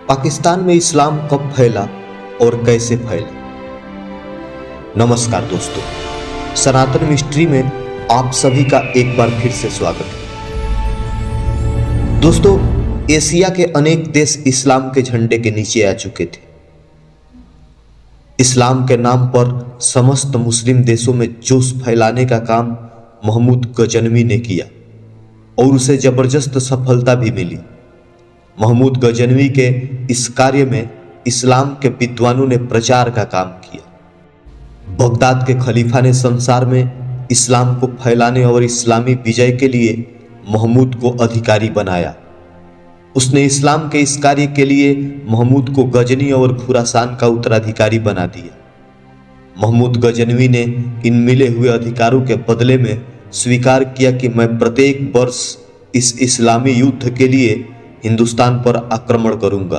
पाकिस्तान में इस्लाम कब फैला और कैसे फैला। नमस्कार दोस्तों, सनातन मिस्ट्री में आप सभी का एक बार फिर से स्वागत है। दोस्तों, एशिया के अनेक देश इस्लाम के झंडे के नीचे आ चुके थे। इस्लाम के नाम पर समस्त मुस्लिम देशों में जोश फैलाने का काम महमूद गजनवी ने किया और उसे जबरदस्त सफलता भी मिली। महमूद गजनवी के इस कार्य में इस्लाम के विद्वानों ने प्रचार का काम किया। बगदाद के खलीफा ने संसार में इस्लाम को फैलाने और इस्लामी विजय के लिए महमूद को अधिकारी बनाया। उसने इस्लाम के इस कार्य के लिए महमूद को गजनी और खुरासान का उत्तराधिकारी बना दिया। महमूद गजनवी ने इन मिले हुए अधिकारों के बदले में स्वीकार किया कि मैं प्रत्येक वर्ष इस इस्लामी युद्ध के लिए हिंदुस्तान पर आक्रमण करूंगा।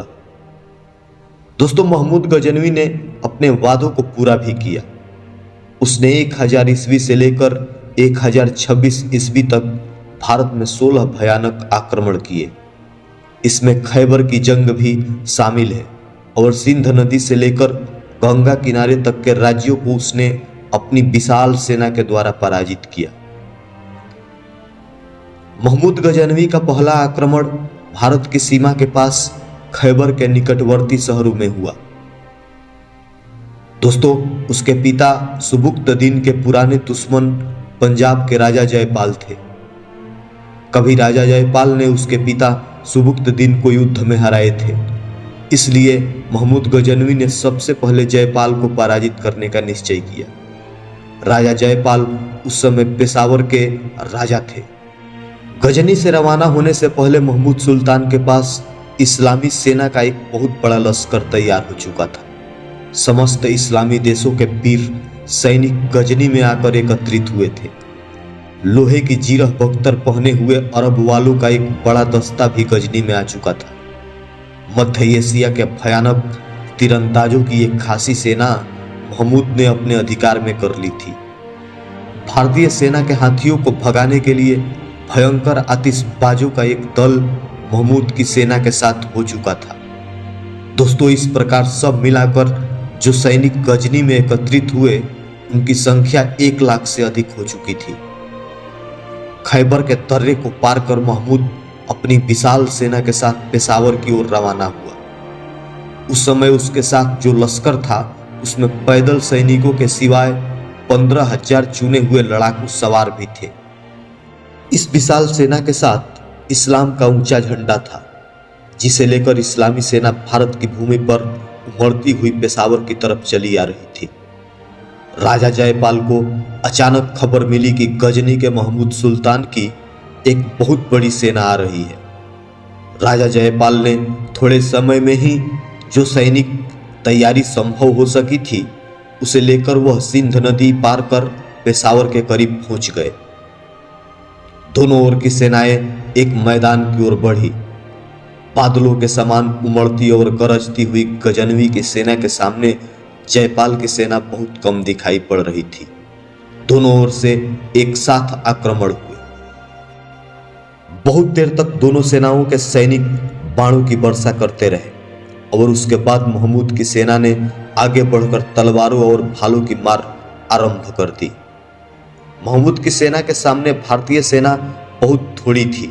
दोस्तों, महमूद गजनवी ने अपने वादों को पूरा भी किया। उसने 1000 ईस्वी से लेकर 1026 ईस्वी तक भारत में 16 भयानक आक्रमण किए। इसमें खैबर की जंग भी शामिल है और सिंध नदी से लेकर गंगा किनारे तक के राज्यों को उसने अपनी विशाल सेना के द्वारा पराजित किया। महमूद गजनवी का पहला आक्रमण भारत की सीमा के पास खैबर के निकटवर्ती शहरों में हुआ। दोस्तों, उसके पिता सुबुक्तदीन के पुराने दुश्मन पंजाब के राजा जयपाल थे। कभी राजा जयपाल ने उसके पिता सुबुक्तदीन को युद्ध में हराए थे, इसलिए महमूद गजनवी ने सबसे पहले जयपाल को पराजित करने का निश्चय किया। राजा जयपाल उस समय पेशावर के राजा थे। गजनी से रवाना होने से पहले महमूद सुल्तान के पास इस्लामी सेना का एक बहुत बड़ा लश्कर तैयार हो चुका था। समस्त इस्लामी देशों के वीर सैनिक गजनी में आकर एकत्रित हुए थे। लोहे की जीरह बख्तर पहने हुए अरब वालों का एक बड़ा दस्ता भी गजनी में आ चुका था। मध्य एशिया के भयानक तीरंदाजों की एक खासी सेना महमूद ने अपने अधिकार में कर ली थी। भारतीय सेना के हाथियों को भगाने के लिए भयंकर आतिशबाजों का एक दल महमूद की सेना के साथ हो चुका था। दोस्तों, इस प्रकार सब मिलाकर जो सैनिक गजनी में एकत्रित हुए उनकी संख्या 1 लाख से अधिक हो चुकी थी। खैबर के दर्रे को पार कर महमूद अपनी विशाल सेना के साथ पेशावर की ओर रवाना हुआ। उस समय उसके साथ जो लश्कर था उसमें पैदल सैनिकों के सिवाय 15,000 चुने हुए लड़ाकू सवार भी थे। इस विशाल सेना के साथ इस्लाम का ऊंचा झंडा था, जिसे लेकर इस्लामी सेना भारत की भूमि पर उमड़ती हुई पेशावर की तरफ चली आ रही थी। राजा जयपाल को अचानक खबर मिली कि गजनी के महमूद सुल्तान की एक बहुत बड़ी सेना आ रही है। राजा जयपाल ने थोड़े समय में ही जो सैनिक तैयारी संभव हो सकी थी उसे लेकर वह सिंध नदी पार कर पेशावर के करीब पहुंच गए। दोनों ओर की सेनाएं एक मैदान की ओर बढ़ी। बादलों के समान उमड़ती और गरजती हुई गजनवी की सेना के सामने जयपाल की सेना बहुत कम दिखाई पड़ रही थी। दोनों ओर से एक साथ आक्रमण हुए। बहुत देर तक दोनों सेनाओं के सैनिक बाणों की वर्षा करते रहे और उसके बाद महमूद की सेना ने आगे बढ़कर तलवारों और भालों की मार आरंभ कर दी। महमूद की सेना के सामने भारतीय सेना बहुत थोड़ी थी,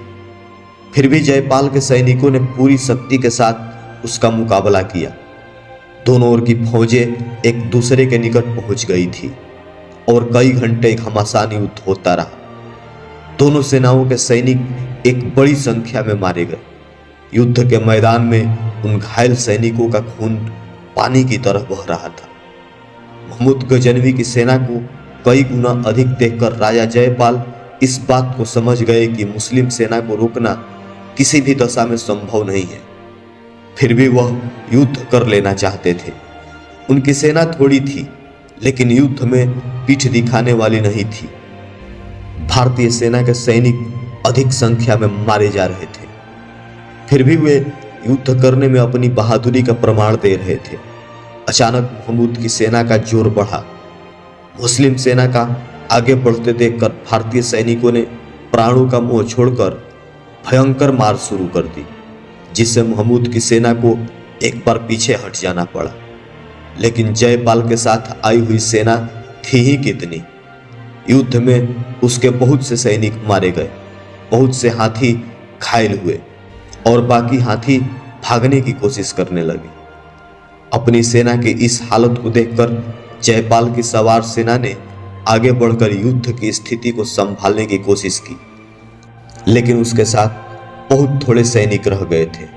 फिर भी जयपाल के सैनिकों ने पूरी शक्ति के साथ उसका मुकाबला किया। दोनों ओर की फौजें एक दूसरे के निकट पहुंच गई थी और कई घंटे घमासान युद्ध होता रहा। दोनों सेनाओं के सैनिक एक बड़ी संख्या में मारे गए। युद्ध के मैदान में उन घायल सैनिकों का खून पानी की तरह बह रहा था। महमूद गजनवी की सेना को कई गुना अधिक देखकर राजा जयपाल इस बात को समझ गए कि मुस्लिम सेना को रोकना किसी भी दशा में संभव नहीं है। फिर भी वह युद्ध कर लेना चाहते थे। उनकी सेना थोड़ी थी, लेकिन युद्ध में पीठ दिखाने वाली नहीं थी। भारतीय सेना के सैनिक अधिक संख्या में मारे जा रहे थे, फिर भी वे युद्ध करने में अपनी बहादुरी का प्रमाण दे रहे थे। अचानक महमूद की सेना का जोर बढ़ा। मुस्लिम सेना का आगे बढ़ते देखकर भारतीय सैनिकों ने प्राणों का मोह छोड़कर भयंकर मार शुरू कर दी, जिससे महमूद की सेना को एक बार पीछे हट जाना पड़ा, लेकिन जयपाल के साथ आई हुई सेना थी ही कितनी। युद्ध में उसके बहुत से सैनिक मारे गए, बहुत से हाथी घायल हुए और बाकी हाथी भागने की कोशिश करने लगे। अपनी सेना की इस हालत को देखकर जयपाल की सवार सेना ने आगे बढ़कर युद्ध की स्थिति को संभालने की कोशिश की, लेकिन उसके साथ बहुत थोड़े सैनिक रह गए थे।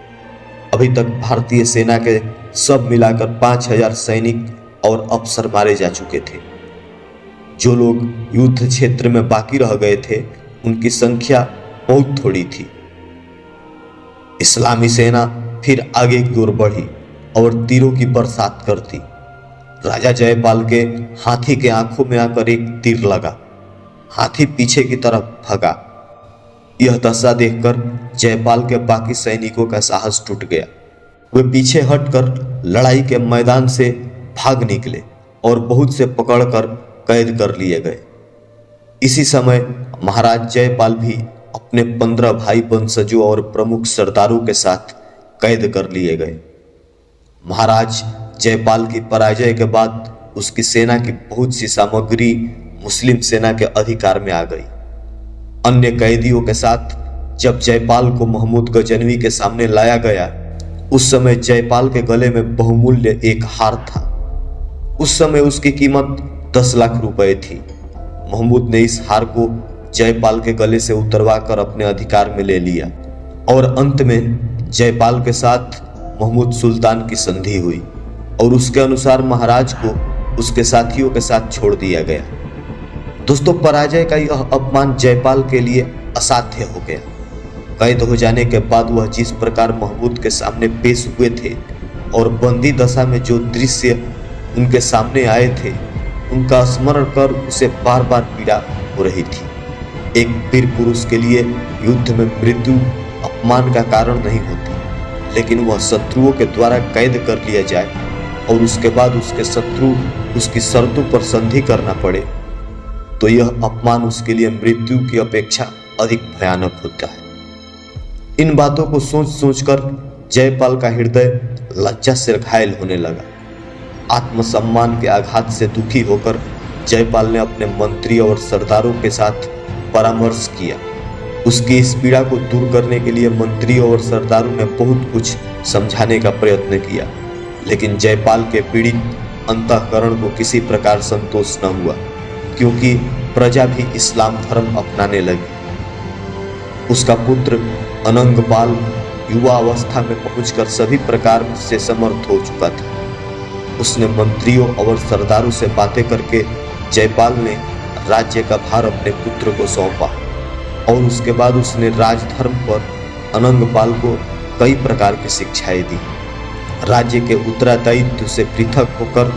अभी तक भारतीय सेना के सब मिलाकर 5000 सैनिक और अफसर मारे जा चुके थे। जो लोग युद्ध क्षेत्र में बाकी रह गए थे उनकी संख्या बहुत थोड़ी थी। इस्लामी सेना फिर आगे की ओर बढ़ी और तीरों की बरसात कर दी। राजा जयपाल के हाथी के आंखों में आकर एक तीर लगा। हाथी पीछे की तरफ भागा। यह दशा देखकर जयपाल के बाकी सैनिकों का साहस टूट गया। वे पीछे हटकर लड़ाई के मैदान से भाग निकले और बहुत से पकड़कर कैद कर लिए गए। इसी समय महाराज जयपाल भी अपने 15 भाई वंशजों और प्रमुख सरदारों के साथ कैद कर लिए गए। महाराज जयपाल की पराजय के बाद उसकी सेना की बहुत सी सामग्री मुस्लिम सेना के अधिकार में आ गई। अन्य कैदियों के साथ जब जयपाल को महमूद गजनवी के सामने लाया गया, उस समय जयपाल के गले में बहुमूल्य एक हार था। उस समय उसकी कीमत 10 लाख रुपए थी। महमूद ने इस हार को जयपाल के गले से उतरवाकर अपने अधिकार में ले लिया और अंत में जयपाल के साथ महमूद सुल्तान की संधि हुई और उसके अनुसार महाराज को उसके साथियों के साथ छोड़ दिया गया। दोस्तों, पराजय का यह अपमान जयपाल के लिए असाध्य हो गया। कैद हो जाने के बाद वह जिस प्रकार महमूद के सामने पेश हुए थे और बंदी दशा में जो दृश्य उनके सामने आए थे, उनका स्मरण कर उसे बार बार पीड़ा हो रही थी। एक वीर पुरुष के लिए युद्ध में मृत्यु अपमान का कारण नहीं होती, लेकिन वह शत्रुओं के द्वारा कैद कर लिया जाए और उसके बाद उसके शत्रु उसकी शर्तों पर संधि करना पड़े, तो यह अपमान उसके लिए मृत्यु की अपेक्षा अधिक भयानक होता है। इन बातों को सोच सोचकर जयपाल का हृदय लज्जा से घायल होने लगा। आत्मसम्मान के आघात से दुखी होकर जयपाल ने अपने मंत्री और सरदारों के साथ परामर्श किया। उसकी इस पीड़ा को दूर करने के लिए मंत्रियों और सरदारों ने बहुत कुछ समझाने का प्रयत्न किया, लेकिन जयपाल के पीड़ित अंतःकरण को किसी प्रकार संतोष न हुआ, क्योंकि प्रजा भी इस्लाम धर्म अपनाने लगी। उसका पुत्र अनंगपाल युवा अवस्था में पहुंचकर सभी प्रकार से समर्थ हो चुका था। उसने मंत्रियों और सरदारों से बातें करके जयपाल ने राज्य का भार अपने पुत्र को सौंपा और उसके बाद उसने राजधर्म पर अनंगपाल को कई प्रकार की शिक्षाएं दी। राज्य के उत्तरदायित्व से पृथक होकर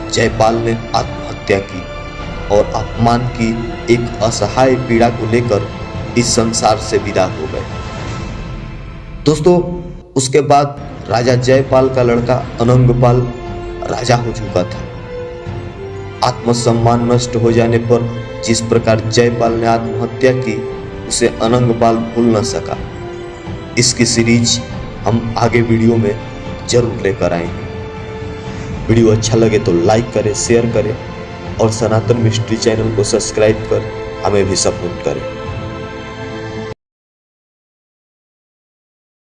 जयपाल ने आत्महत्या की और अपमान की एक असहाय पीड़ा को लेकर इस संसार से विदा हो गए। दोस्तों, उसके बाद राजा जयपाल का लड़का अनंगपाल राजा हो चुका था। आत्मसम्मान नष्ट हो जाने पर जिस प्रकार जयपाल ने आत्महत्या की, उसे अनंगपाल भूल न सका। इसकी सीरीज हम आगे वीडियो में जरूर लेकर आएंगे। वीडियो अच्छा लगे तो लाइक करें, शेयर करें और सनातन मिस्ट्री चैनल को सब्सक्राइब कर हमें भी सपोर्ट करें।